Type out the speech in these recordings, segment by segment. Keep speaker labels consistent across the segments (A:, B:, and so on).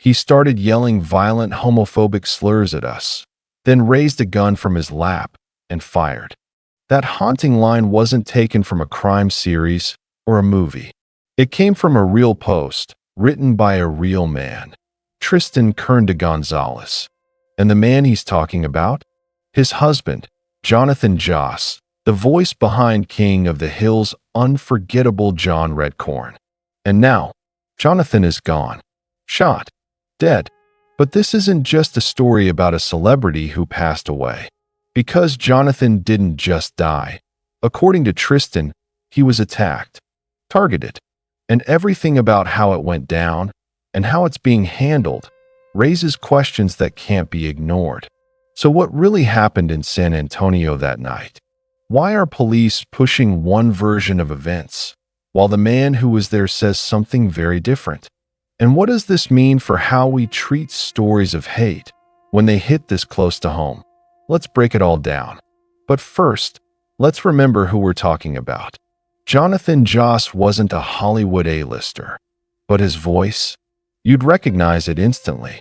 A: He started yelling violent homophobic slurs at us, then raised a gun from his lap and fired. That haunting line wasn't taken from a crime series or a movie. It came from a real post written by a real man, Tristan Kern de Gonzales. And the man he's talking about? His husband, Jonathan Joss, the voice behind King of the Hill's unforgettable John Redcorn. And now, Jonathan is gone, shot, dead. But this isn't just a story about a celebrity who passed away. Because Jonathan didn't just die. According to Tristan, he was attacked, targeted, and everything about how it went down and how it's being handled raises questions that can't be ignored. So what really happened in San Antonio that night? Why are police pushing one version of events, while the man who was there says something very different? And what does this mean for how we treat stories of hate when they hit this close to home? Let's break it all down. But first, let's remember who we're talking about. Jonathan Joss wasn't a Hollywood A-lister, but his voice, you'd recognize it instantly.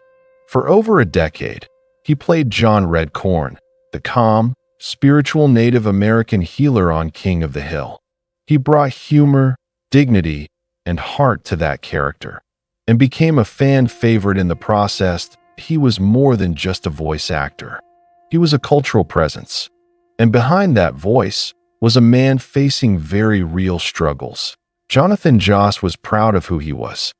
A: For over a decade, he played John Redcorn, the calm, spiritual Native American healer on King of the Hill. He brought humor, dignity, and heart to that character, and became a fan favorite in the process. He was more than just a voice actor. He was a cultural presence. And behind that voice was a man facing very real struggles. Jonathan Joss was proud of who he was.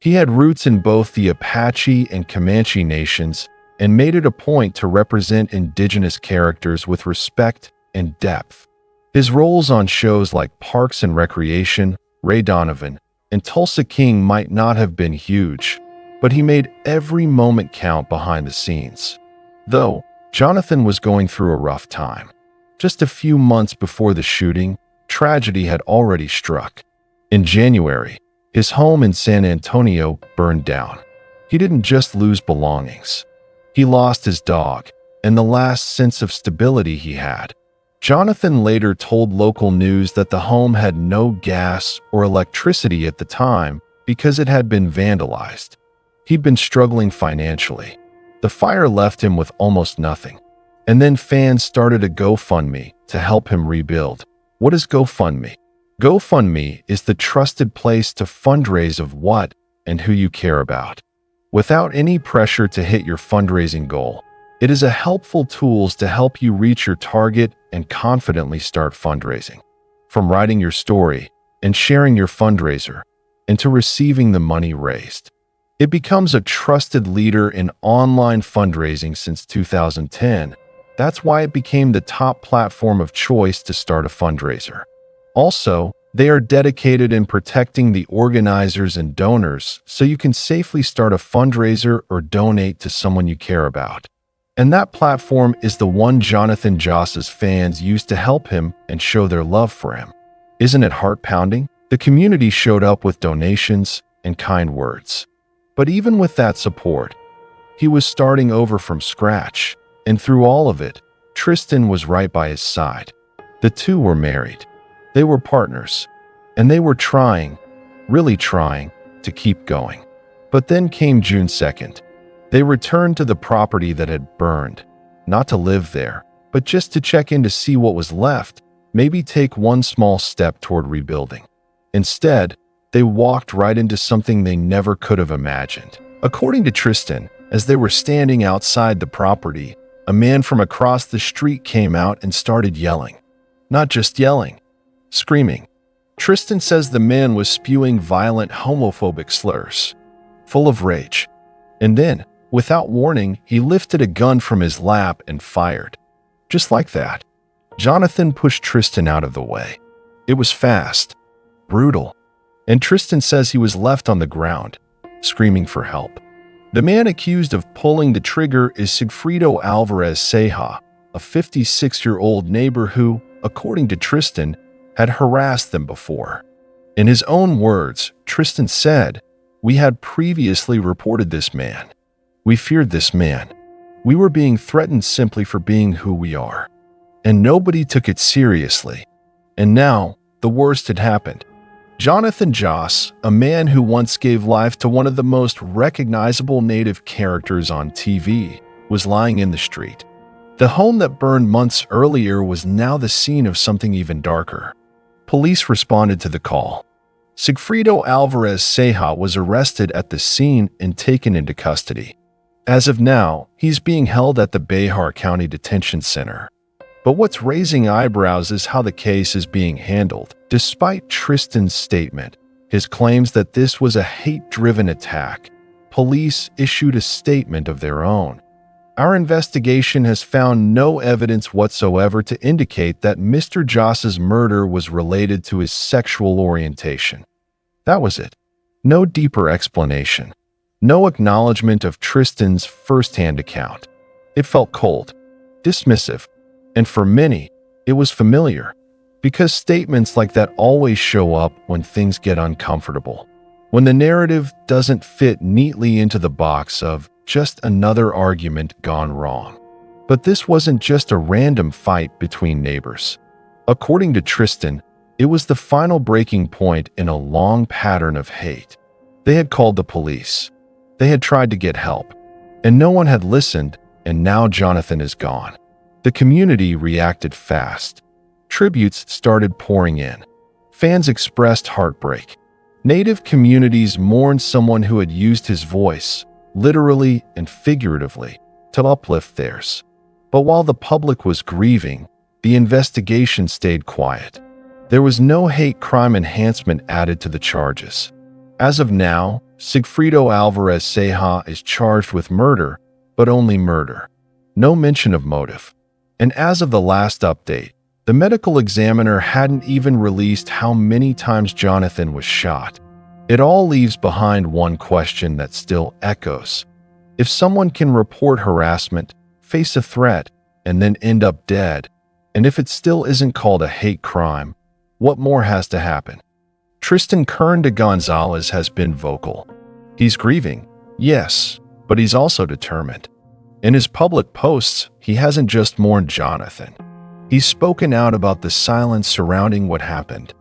A: He had roots in both the Apache and Comanche nations and made it a point to represent indigenous characters with respect and depth. His roles on shows like Parks and Recreation, Ray Donovan, and Tulsa King might not have been huge, but he made every moment count behind the scenes. Though, Jonathan was going through a rough time. Just a few months before the shooting, tragedy had already struck. In January, his home in San Antonio burned down. He didn't just lose belongings. He lost his dog and the last sense of stability he had. Jonathan later told local news that the home had no gas or electricity at the time because it had been vandalized. He'd been struggling financially. The fire left him with almost nothing. And then fans started a GoFundMe to help him rebuild. What is GoFundMe? GoFundMe is the trusted place to fundraise of what and who you care about. Without any pressure to hit your fundraising goal, it is a helpful tool to help you reach your target and confidently start fundraising. From writing your story and sharing your fundraiser, and to receiving the money raised. It becomes a trusted leader in online fundraising since 2010. That's why it became the top platform of choice to start a fundraiser. Also, they are dedicated in protecting the organizers and donors so you can safely start a fundraiser or donate to someone you care about. And that platform is the one Jonathan Joss's fans used to help him and show their love for him. Isn't it heart-pounding? The community showed up with donations and kind words. But even with that support, he was starting over from scratch. And through all of it, Tristan was right by his side. The two were married. They were partners. And they were trying, really trying, to keep going. But then came June 2nd. They returned to the property that had burned, not to live there, but just to check in to see what was left, maybe take one small step toward rebuilding. Instead, they walked right into something they never could have imagined. According to Tristan, as they were standing outside the property, a man from across the street came out and started yelling. Not just yelling, screaming. Tristan says the man was spewing violent homophobic slurs, full of rage. And then, without warning, he lifted a gun from his lap and fired. Just like that. Jonathan pushed Tristan out of the way. It was fast, brutal, and Tristan says he was left on the ground, screaming for help. The man accused of pulling the trigger is Sigfrido Alvarez Ceja, a 56-year-old neighbor who, according to Tristan, had harassed them before. In his own words, Tristan said, "We had previously reported this man. We feared this man. We were being threatened simply for being who we are. And nobody took it seriously. And now, the worst had happened. Jonathan Joss, a man who once gave life to one of the most recognizable Native characters on TV, was lying in the street. The home that burned months earlier was now the scene of something even darker. Police responded to the call. Sigfrido Alvarez Ceja was arrested at the scene and taken into custody. As of now, he's being held at the Bexar County Detention Center. But what's raising eyebrows is how the case is being handled. Despite Tristan's statement, his claims that this was a hate-driven attack, police issued a statement of their own. Our investigation has found no evidence whatsoever to indicate that Mr. Joss's murder was related to his sexual orientation. That was it. No deeper explanation. No acknowledgement of Tristan's first-hand account. It felt cold, dismissive, and for many, it was familiar, because statements like that always show up when things get uncomfortable, when the narrative doesn't fit neatly into the box of just another argument gone wrong. But this wasn't just a random fight between neighbors. According to Tristan, it was the final breaking point in a long pattern of hate. They had called the police. They had tried to get help, and no one had listened, and now Jonathan is gone. The community reacted fast. Tributes started pouring in. Fans expressed heartbreak. Native communities mourned someone who had used his voice, literally and figuratively, to uplift theirs. But while the public was grieving, the investigation stayed quiet. There was no hate crime enhancement added to the charges. As of now, Sigfrido Alvarez Ceja is charged with murder, but only murder. No mention of motive. And as of the last update, the medical examiner hadn't even released how many times Jonathan was shot. It all leaves behind one question that still echoes. If someone can report harassment, face a threat, and then end up dead, and if it still isn't called a hate crime, what more has to happen? Tristan Kern de Gonzales has been vocal. He's grieving, yes, but he's also determined. In his public posts, he hasn't just mourned Jonathan. He's spoken out about the silence surrounding what happened.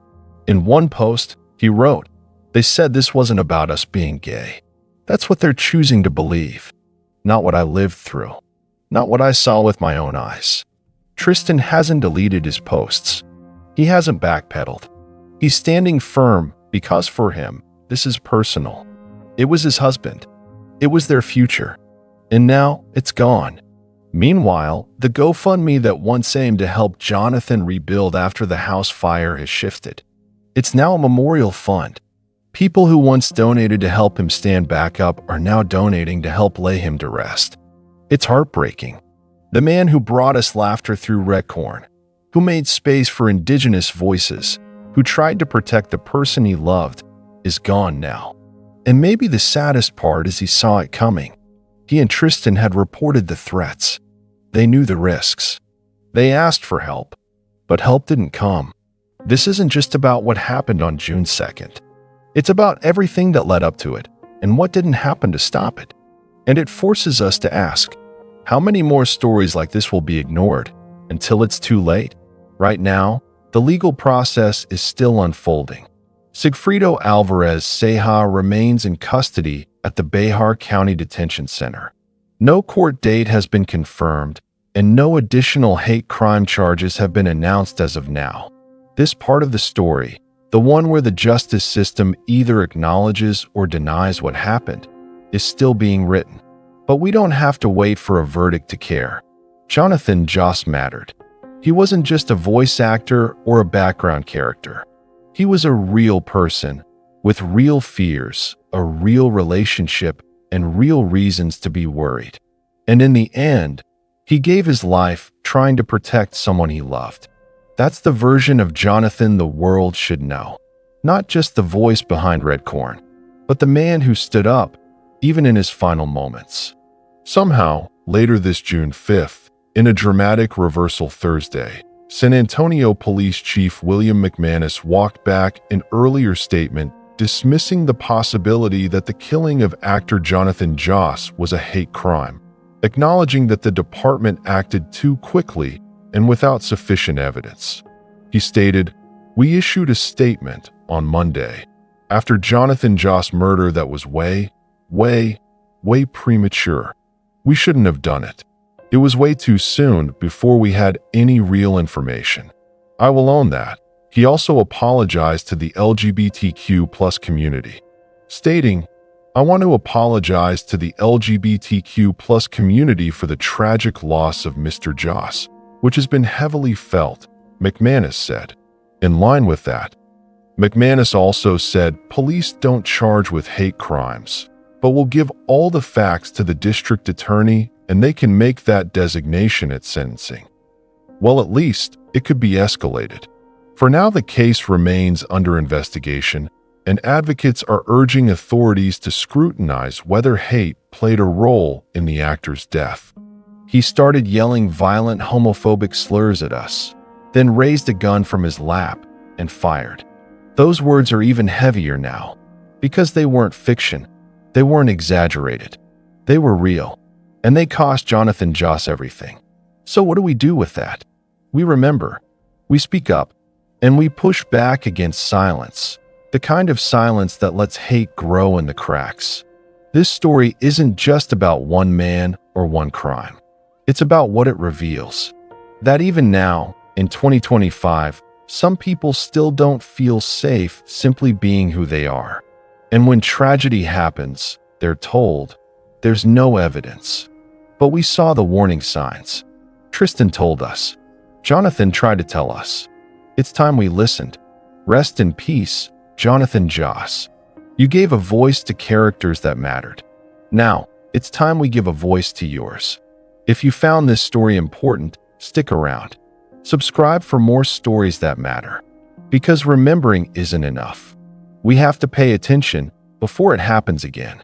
A: In one post, he wrote, "They said this wasn't about us being gay. That's what they're choosing to believe. Not what I lived through. Not what I saw with my own eyes." Tristan hasn't deleted his posts. He hasn't backpedaled. He's standing firm because for him, this is personal. It was his husband. It was their future. And now it's gone. Meanwhile, the GoFundMe that once aimed to help Jonathan rebuild after the house fire has shifted. It's now a memorial fund. People who once donated to help him stand back up are now donating to help lay him to rest. It's heartbreaking. The man who brought us laughter through Redcorn, who made space for indigenous voices, who tried to protect the person he loved, is gone now. And maybe the saddest part is he saw it coming. He and Tristan had reported the threats. They knew the risks. They asked for help, but help didn't come. This isn't just about what happened on June 2nd. It's about everything that led up to it and what didn't happen to stop it. And it forces us to ask, how many more stories like this will be ignored until it's too late? Right now, the legal process is still unfolding. Sigfrido Alvarez Ceja remains in custody at the Bexar County Detention Center. No court date has been confirmed, and no additional hate crime charges have been announced as of now. This part of the story, the one where the justice system either acknowledges or denies what happened, is still being written. But we don't have to wait for a verdict to care. Jonathan Joss mattered. He wasn't just a voice actor or a background character. He was a real person with real fears, a real relationship, and real reasons to be worried. And in the end, he gave his life trying to protect someone he loved. That's the version of Jonathan the world should know. Not just the voice behind Redcorn, but the man who stood up, even in his final moments. Somehow, later this June 5th, in a dramatic reversal Thursday, San Antonio Police Chief William McManus walked back an earlier statement dismissing the possibility that the killing of actor Jonathan Joss was a hate crime, acknowledging that the department acted too quickly and without sufficient evidence. He stated, We issued a statement on Monday after Jonathan Joss' murder that was way premature. We shouldn't have done it. It was way too soon before we had any real information. I will own that. He also apologized to the LGBTQ community, stating, "I want to apologize to the LGBTQ community for the tragic loss of Mr. Joss, which has been heavily felt," McManus said. In line with that, McManus also said police don't charge with hate crimes, but will give all the facts to the district attorney and they can make that designation at sentencing. Well, at least it could be escalated. For now, the case remains under investigation, and advocates are urging authorities to scrutinize whether hate played a role in the actor's death. He started yelling violent homophobic slurs at us, then raised a gun from his lap and fired. Those words are even heavier now, because they weren't fiction, they weren't exaggerated, they were real, and they cost Jonathan Joss everything. So what do we do with that? We remember, we speak up, and we push back against silence, the kind of silence that lets hate grow in the cracks. This story isn't just about one man or one crime. It's about what it reveals. That even now, in 2025, some people still don't feel safe simply being who they are. And when tragedy happens, they're told, there's no evidence. But we saw the warning signs. Tristan told us. Jonathan tried to tell us. It's time we listened. Rest in peace, Jonathan Joss. You gave a voice to characters that mattered. Now, it's time we give a voice to yours. If you found this story important, stick around. Subscribe for more stories that matter. Because remembering isn't enough. We have to pay attention before it happens again.